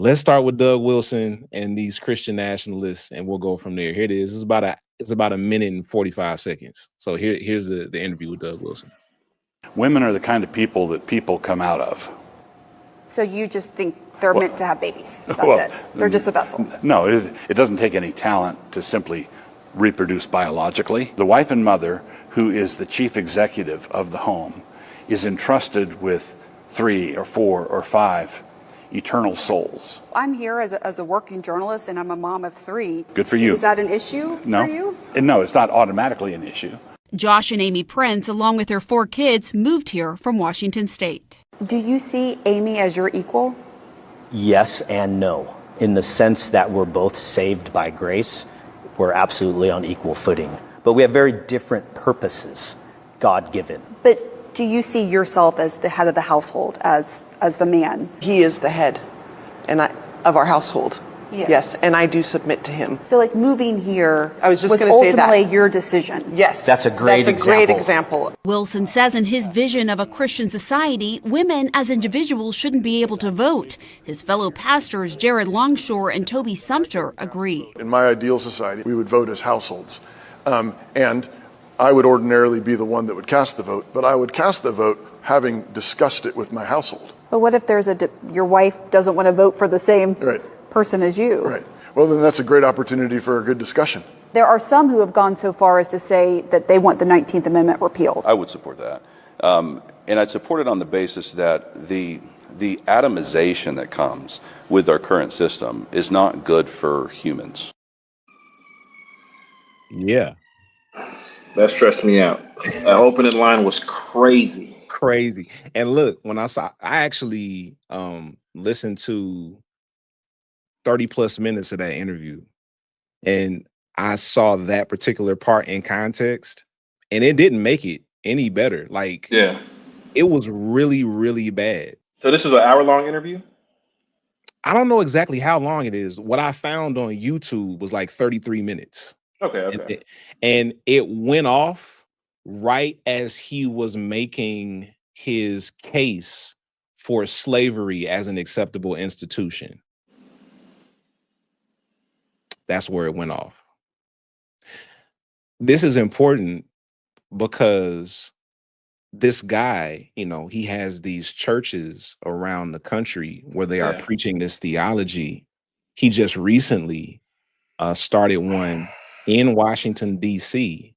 Let's start with Doug Wilson and these Christian nationalists, and we'll go from there. Here it is. It's about a minute and 45 seconds. So here's the interview with Doug Wilson. Women are the kind of people that people come out of. So you just think they're meant to have babies? That's it. They're just a vessel. No, it doesn't take any talent to simply reproduce biologically. The wife and mother, who is the chief executive of the home, is entrusted with 3 or 4 or 5 eternal souls. I'm here as a working journalist, and I'm a mom of 3. Good for you. Is that an issue for you? No, it's not automatically an issue. Josh and Amy Prince, along with their 4 kids, moved here from Washington State. Do you see Amy as your equal? Yes and no. In the sense that we're both saved by grace, we're absolutely on equal footing. But we have very different purposes, God-given. But do you see yourself as the head of the household, as the man? He is the head of our household. Yes, and I do submit to him. So like moving here I was was ultimately your decision. Yes. That's a great example. Wilson says in his vision of a Christian society, women as individuals shouldn't be able to vote. His fellow pastors, Jared Longshore and Toby Sumter, agree. In my ideal society, we would vote as households. And I would ordinarily be the one that would cast the vote, but I would cast the vote having discussed it with my household. But what if your wife doesn't want to vote for the same person as you? Right. Well, then that's a great opportunity for a good discussion. There are some who have gone so far as to say that they want the 19th Amendment repealed. I would support that. And I'd support it on the basis that the atomization that comes with our current system is not good for humans. Yeah. That stressed me out. The opening line was crazy. Crazy. And look, when I actually listened to 30 plus minutes of that interview, and I saw that particular part in context, and it didn't make it any better. Like, yeah, it was really, really bad. So this was an hour-long interview? I don't know exactly how long it is. What I found on YouTube was like 33 minutes. Okay. And it went off right as he was making his case for slavery as an acceptable institution. That's where it went off. This is important because this guy, he has these churches around the country where they are preaching this theology. He just recently started one in Washington, D.C.,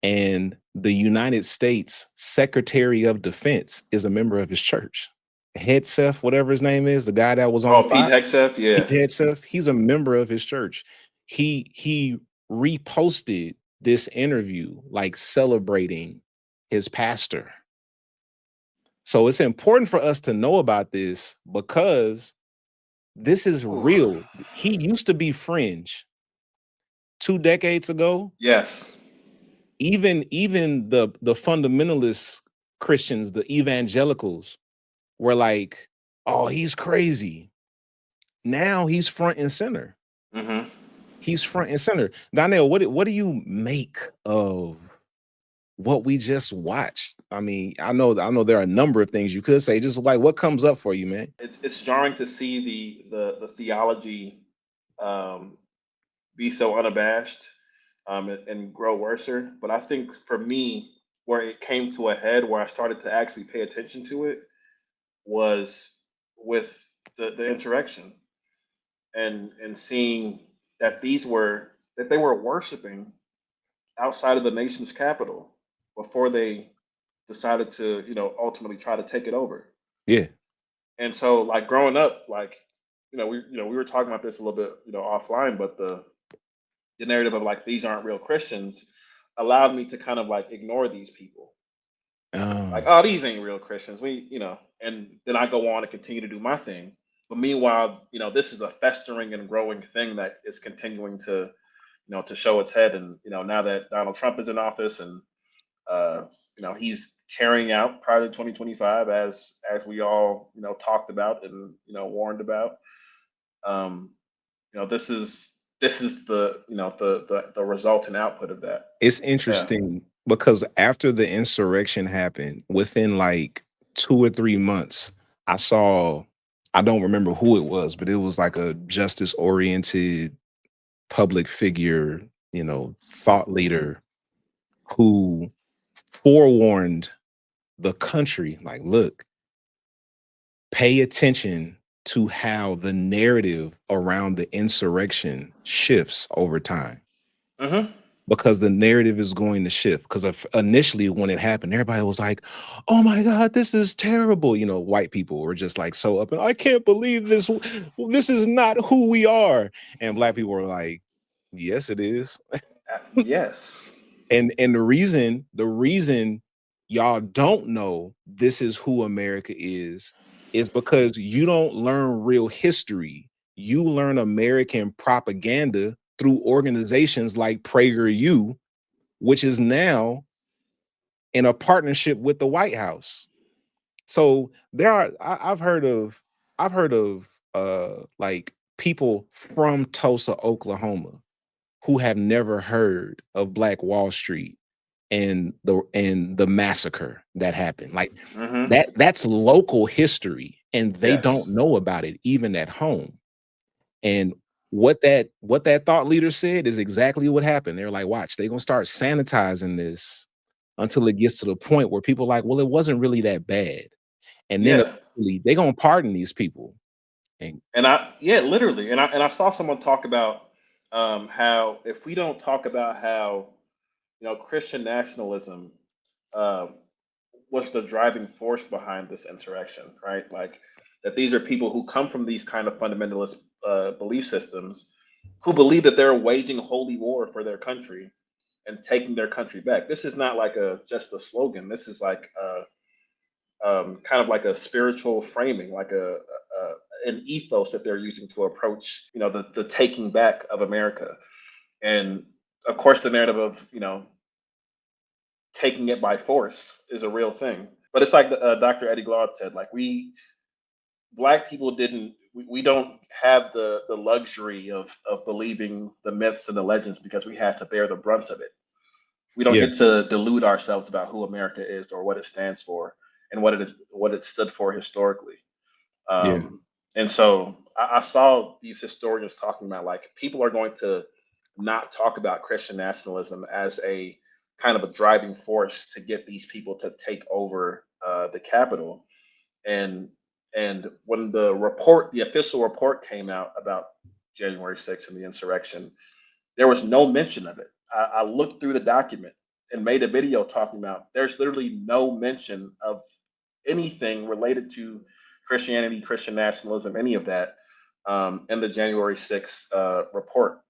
and the United States Secretary of Defense is a member of his church. Hegseth, whatever his name is, the guy that was on Pete Hegseth, Pete Hegseth, he's a member of his church. He reposted this interview, like celebrating his pastor. So it's important for us to know about this because this is real. He used to be fringe 2 decades ago. Yes. Even the fundamentalist Christians, the evangelicals, were like, oh, he's crazy. Now he's front and center. Mm-hmm. He's front and center. Donnell, what do you make of what we just watched? I mean, I know there are a number of things you could say. Just like, what comes up for you, man? It's jarring to see the theology be so unabashed and grow worser. But I think for me, where it came to a head, where I started to actually pay attention to it, was with the insurrection and seeing that they were worshiping outside of the nation's capital before they decided to, ultimately try to take it over. Yeah. And so, like, growing up, like, we were talking about this a little bit, offline, but the narrative of like, these aren't real Christians allowed me to kind of like ignore these people. Like, oh, these ain't real Christians. And then I go on and continue to do my thing. But meanwhile, this is a festering and growing thing that is continuing to, to show its head. And, now that Donald Trump is in office and, he's carrying out prior to 2025, as we all, talked about and, warned about, this is the, the result and output of that. It's interesting because after the insurrection happened, within like 2 or 3 months, I saw I don't remember who it was, but it was like a justice-oriented public figure, thought leader who forewarned the country, like, look, pay attention to how the narrative around the insurrection shifts over time. Because the narrative is going to shift. Because initially when it happened, everybody was like, oh my God, this is terrible. White people were just like so up and I can't believe this. This is not who we are. And Black people were like, yes, it is. Yes. And the reason y'all don't know this is who America is because you don't learn real history. You learn American propaganda through organizations like PragerU, which is now in a partnership with the White House. So I've heard of like people from Tulsa, Oklahoma, who have never heard of Black Wall Street and the massacre that happened. Like that's local history, and they don't know about it even at home. And what that thought leader said is exactly what happened. They're like, watch, they're gonna start sanitizing this until it gets to the point where people are like, well, it wasn't really that bad. And then they're gonna pardon these people. Literally. And I saw someone talk about how if we don't talk about how Christian nationalism was the driving force behind this insurrection, right? Like that these are people who come from these kind of fundamentalist belief systems who believe that they're waging holy war for their country and taking their country back. This is not like just a slogan. This is like kind of like a spiritual framing, like an ethos that they're using to approach, the taking back of America. And of course, the narrative of taking it by force is a real thing. But it's like Dr. Eddie Glaude said, like Black people we don't have the luxury of believing the myths and the legends because we have to bear the brunt of it. We don't get to delude ourselves about who America is or what it stands for and what it stood for historically. And so I saw these historians talking about like people are going to not talk about Christian nationalism as a kind of a driving force to get these people to take over the Capitol. And when the official report came out about January 6th and the insurrection, there was no mention of it. I looked through the document and made a video talking about there's literally no mention of anything related to Christianity, Christian nationalism, any of that in the January 6th report.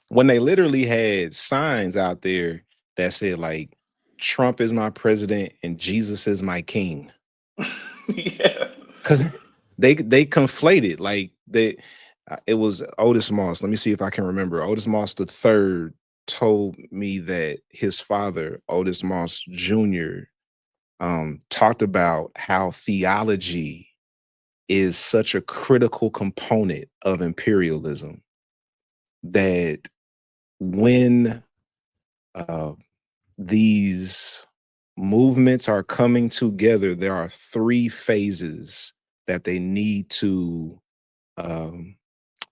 When they literally had signs out there that said like Trump is my president and Jesus is my king. Because they conflated like it was Otis Moss. Let me see if I can remember. Otis Moss III told me that his father, Otis Moss Jr., talked about how theology is such a critical component of imperialism that when these movements are coming together, there are 3 phases that they need to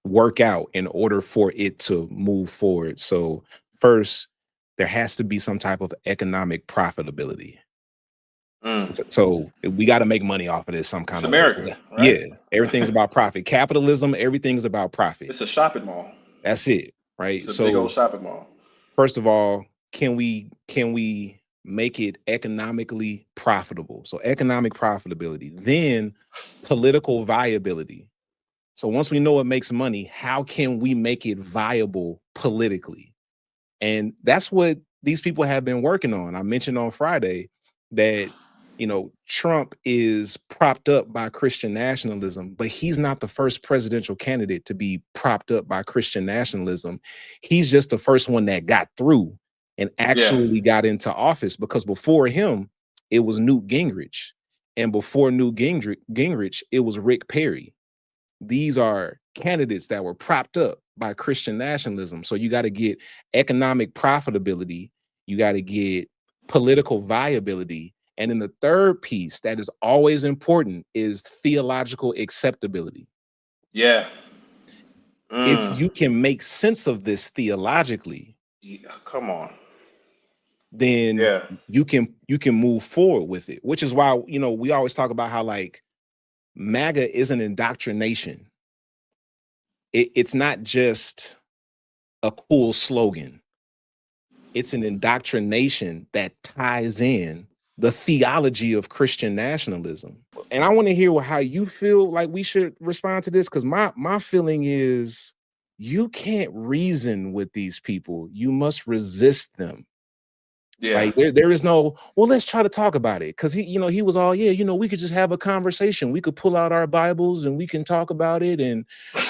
work out in order for it to move forward. So first, there has to be some type of economic profitability. So we got to make money off of this some kind of America, way. right? Yeah, everything's about profit. Capitalism, everything's about profit. It's a shopping mall. That's it, right? It's a big old shopping mall. First of all, can we make it economically profitable? So economic profitability, then political viability. So once we know what makes money, how can we make it viable politically? And that's what these people have been working on. I mentioned on Friday that, Trump is propped up by Christian nationalism, but he's not the first presidential candidate to be propped up by Christian nationalism. He's just the first one that got through and actually got into office, because before him, it was Newt Gingrich. And before Newt Gingrich, it was Rick Perry. These are candidates that were propped up by Christian nationalism. So you got to get economic profitability, you got to get political viability, And then the third piece that is always important is theological acceptability. Yeah. If you can make sense of this theologically, Come on. then you can move forward with it, which is why, you know, we always talk about how like MAGA is an indoctrination. It's not just a cool slogan. It's an indoctrination that ties in the theology of Christian nationalism. And I want to hear how you feel like we should respond to this, because my feeling is you can't reason with these people. You must resist them. Yeah. Like there is no, well, let's try to talk about it. Cause he was all, yeah, we could just have a conversation. We could pull out our Bibles and we can talk about it. And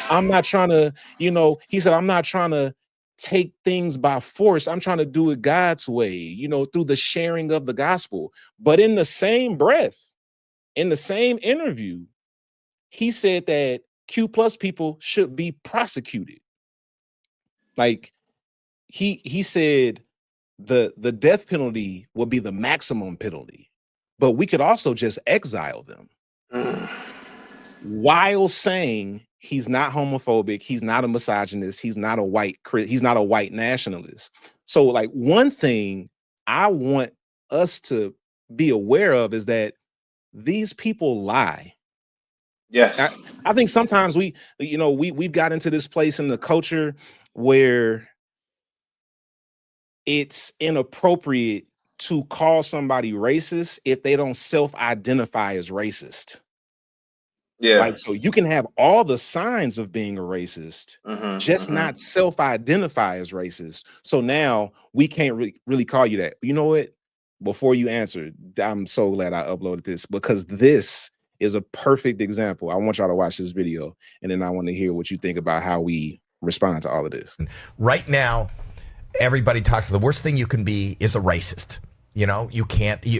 I'm not trying to, he said, I'm not trying to take things by force. I'm trying to do it God's way, through the sharing of the gospel. But in the same breath, in the same interview, he said that Q+ people should be prosecuted. Like he said, the death penalty would be the maximum penalty, but we could also just exile them. While saying he's not homophobic, he's not a misogynist, he's not a white nationalist. So like one thing I want us to be aware of is that these people lie. Yes. I think sometimes we've got into this place in the culture where it's inappropriate to call somebody racist if they don't self-identify as racist. Yeah. Like, so you can have all the signs of being a racist, just not self-identify as racist. So now we can't really call you that. You know what? Before you answer, I'm so glad I uploaded this, because this is a perfect example. I want y'all to watch this video, and then I want to hear what you think about how we respond to all of this. Right now, everybody talks. The worst thing you can be is a racist. You can't, and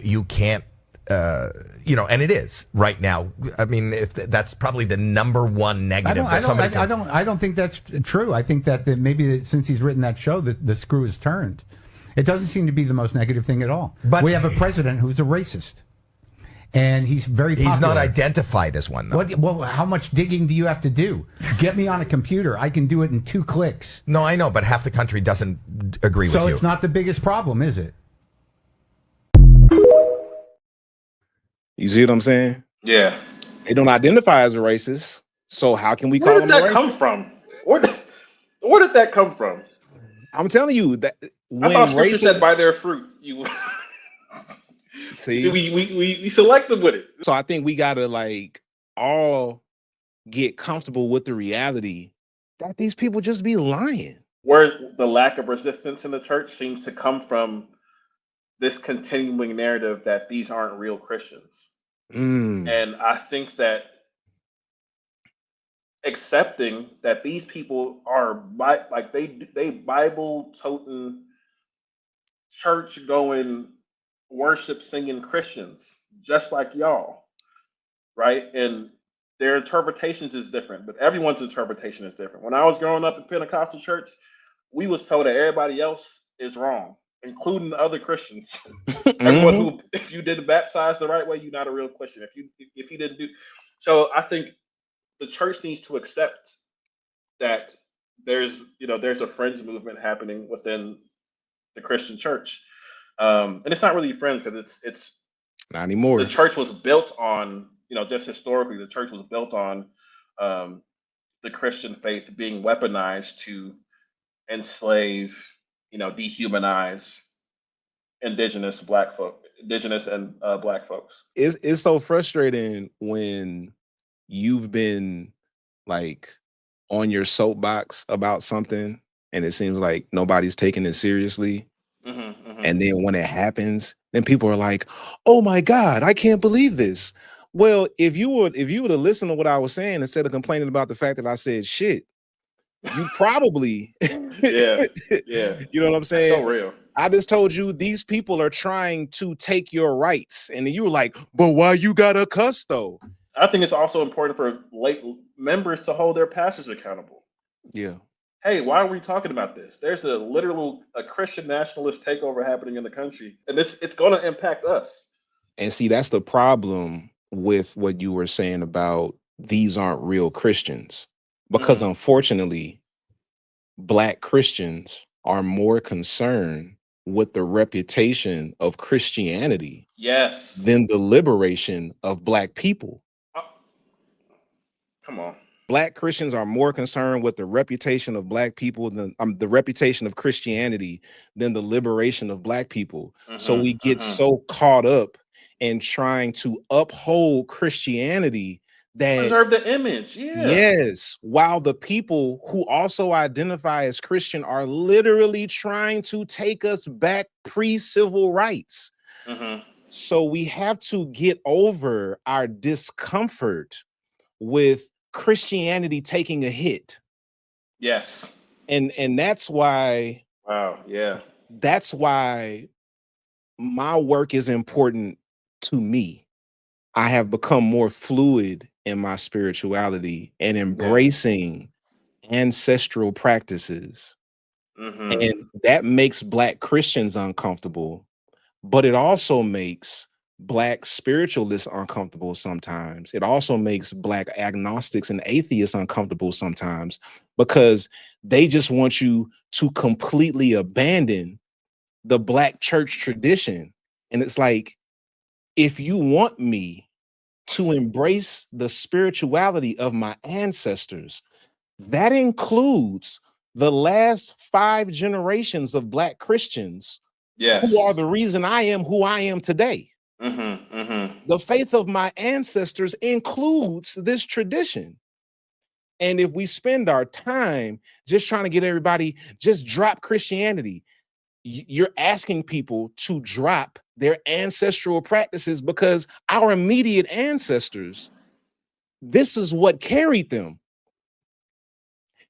it is right now. I mean, if that's probably the number one negative. I don't think that's true. I think that maybe since he's written that show, the screw is turned. It doesn't seem to be the most negative thing at all. But we have a president who's a racist. And he's very popular. He's not identified as one, though. Well, how much digging do you have to do? Get me on a computer. I can do it in 2 clicks. No, I know, but half the country doesn't agree with you. So it's not the biggest problem, is it? You see what I'm saying? Yeah. They don't identify as a racist. So how can we Where call did them a that racist? come from? Where did that come from? I'm telling you that when I thought Scripture said by their fruit. You see, we selected with it. So I think we gotta like all get comfortable with the reality that these people just be lying. Where the lack of resistance in the church seems to come from this continuing narrative that these aren't real Christians. And I think that accepting that these people are like they Bible toting, church going, worship singing Christians just like y'all, right? And their interpretations is different, but everyone's interpretation is different. When I was growing up in Pentecostal church, we was told that everybody else is wrong, including the other Christians. Everyone who, if you didn't baptize the right way, you're not a real Christian. If you didn't do, so I think the church needs to accept that there's a fringe movement happening within the Christian church, and it's not really friends because it's not anymore. The church was built on, just historically, the church was built on the Christian faith being weaponized to enslave, dehumanize indigenous and black folks. It's so frustrating when you've been like on your soapbox about something and it seems like nobody's taking it seriously. And then when it happens, then people are like, oh my God, I can't believe this. Well, if you would have listened to what I was saying instead of complaining about the fact that I said shit, you probably yeah. You know what I'm saying? That's so real. I just told you these people are trying to take your rights. And then you were like, but why you gotta cuss though? I think it's also important for late members to hold their pastors accountable. Yeah. Hey, why are we talking about this? There's a Christian nationalist takeover happening in the country, and it's going to impact us. And see, that's the problem with what you were saying about these aren't real Christians. Because unfortunately, Black Christians are more concerned with the reputation of Christianity Yes. than the liberation of Black people. Come on. Black Christians are more concerned with the reputation of Black people than the reputation of Christianity than the liberation of Black people. So we get so caught up in trying to uphold Christianity that preserve the image. yes, while the people who also identify as Christian are literally trying to take us back pre-civil rights. So we have to get over our discomfort with Christianity taking a hit. Yes. And that's why that's why my work is important to me. I have become more fluid in my spirituality and embracing ancestral practices. And that makes Black Christians uncomfortable, but it also makes Black spiritualists uncomfortable sometimes. It also makes Black agnostics and atheists uncomfortable sometimes because they just want you to completely abandon the Black church tradition. And it's like, if you want me to embrace the spirituality of my ancestors, that includes the last 5 generations of Black Christians who are the reason I am who I am today. The faith of my ancestors includes this tradition. And if we spend our time just trying to get everybody just drop Christianity, you're asking people to drop their ancestral practices because our immediate ancestors, this is what carried them.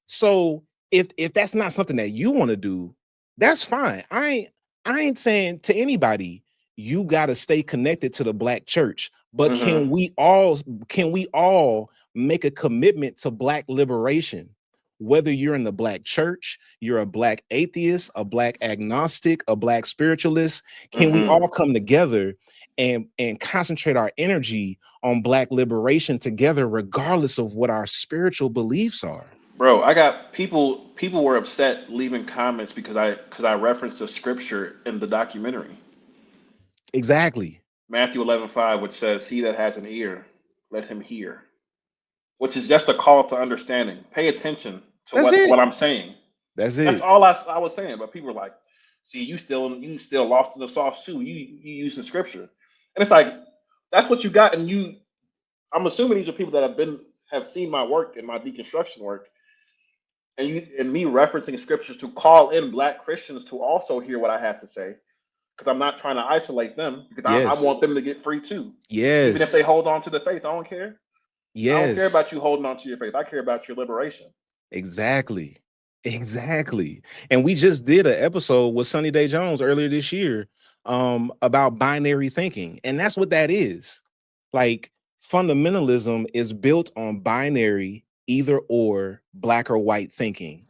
So if that's not something that you want to do, that's fine. I ain't saying to anybody you got to stay connected to the Black church, but can we all make a commitment to Black liberation? Whether you're in the Black church, you're a Black atheist, a Black agnostic, a Black spiritualist, can we all come together and concentrate our energy on Black liberation together, regardless of what our spiritual beliefs are? Bro, I got people were upset leaving comments because I referenced a scripture in the documentary. Exactly. Matthew 11:5, which says, "He that has an ear, let him hear," which is just a call to understanding. Pay attention to what I'm saying. That's it. That's all I was saying. But people were like, "See, you still lost in the sauce too. You using scripture," and it's like that's what you got. And I'm assuming these are people that have seen my work and my deconstruction work, and me referencing scriptures to call in Black Christians to also hear what I have to say. Because I'm not trying to isolate them, because I want them to get free too. Yes. Even if they hold on to the faith, I don't care. Yes. I don't care about you holding on to your faith. I care about your liberation. Exactly. And we just did an episode with Sunny Day Jones earlier this year about binary thinking. And that's what that is. Like, fundamentalism is built on binary, either or, Black or white thinking.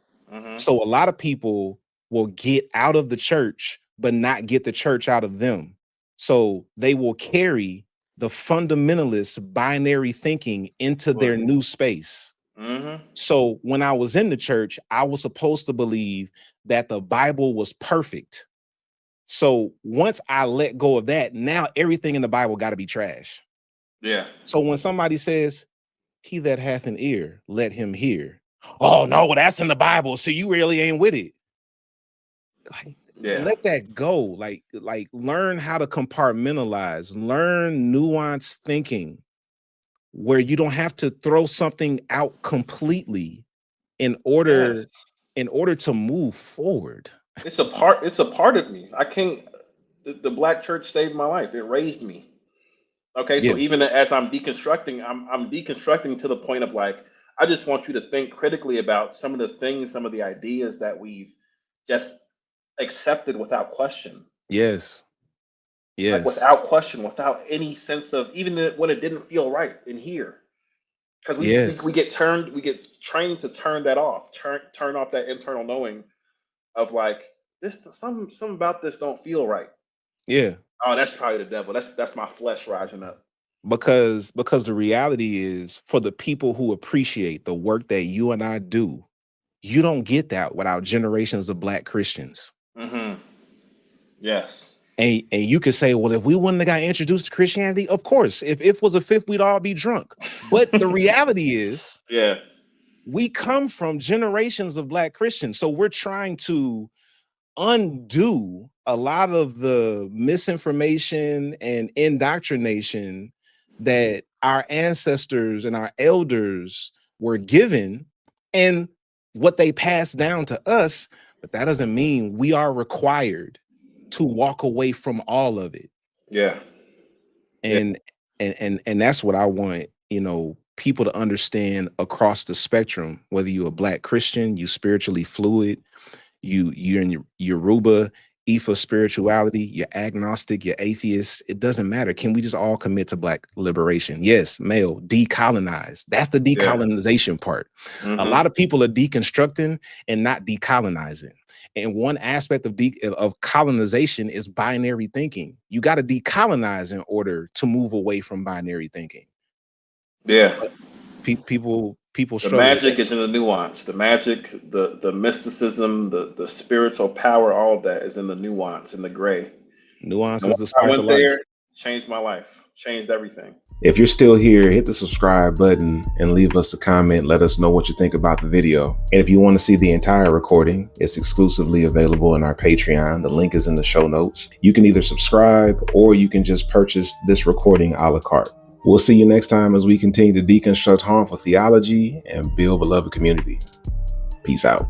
So a lot of people will get out of the church but not get the church out of them. So they will carry the fundamentalist binary thinking into their new space. So when I was in the church, I was supposed to believe that the Bible was perfect. So once I let go of that, now everything in the Bible got to be trash. Yeah. So when somebody says, "He that hath an ear, let him hear." Oh no, well, that's in the Bible, so you really ain't with it. Like, let that go. Like learn how to compartmentalize, learn nuanced thinking, where you don't have to throw something out completely in order to move forward. It's a part of me. I can't. The Black church saved my life. It raised me. Okay, so even as I'm deconstructing, I'm deconstructing to the point of like, I just want you to think critically about some of the things, some of the ideas that we've just accepted without question. Yes. Like without question, without any sense of, even when it didn't feel right in here. Because we get trained to turn that off, turn off that internal knowing of like, something about this don't feel right. Yeah. Oh, that's probably the devil. That's my flesh rising up. Because the reality is, for the people who appreciate the work that you and I do, you don't get that without generations of Black Christians. Mm-hmm. Yes. And you could say, well, if we wouldn't have got introduced to Christianity, of course, if it was a fifth, we'd all be drunk. But the reality is, yeah, we come from generations of Black Christians. So we're trying to undo a lot of the misinformation and indoctrination that our ancestors and our elders were given and what they passed down to us. But that doesn't mean we are required to walk away from all of it. Yeah. And that's what I want, people to understand across the spectrum, whether you're a Black Christian, you spiritually fluid, you're in your Yoruba, Ifa spirituality, you're agnostic, you're atheist, it doesn't matter. Can we just all commit to Black liberation? Yes, male, decolonize. That's the decolonization part. Mm-hmm. A lot of people are deconstructing and not decolonizing. And one aspect of colonization is binary thinking. You got to decolonize in order to move away from binary thinking. Yeah. People the struggle. Magic is in the nuance. The magic, the mysticism, the spiritual power, all of that is in the nuance, in the gray. Nuance is the spice of life. There, changed my life, changed everything. If you're still here, hit the subscribe button and leave us a comment. Let us know what you think about the video. And if you want to see the entire recording, it's exclusively available in our Patreon. The link is in the show notes. You can either subscribe or you can just purchase this recording a la carte. We'll see you next time as we continue to deconstruct harmful theology and build beloved community. Peace out.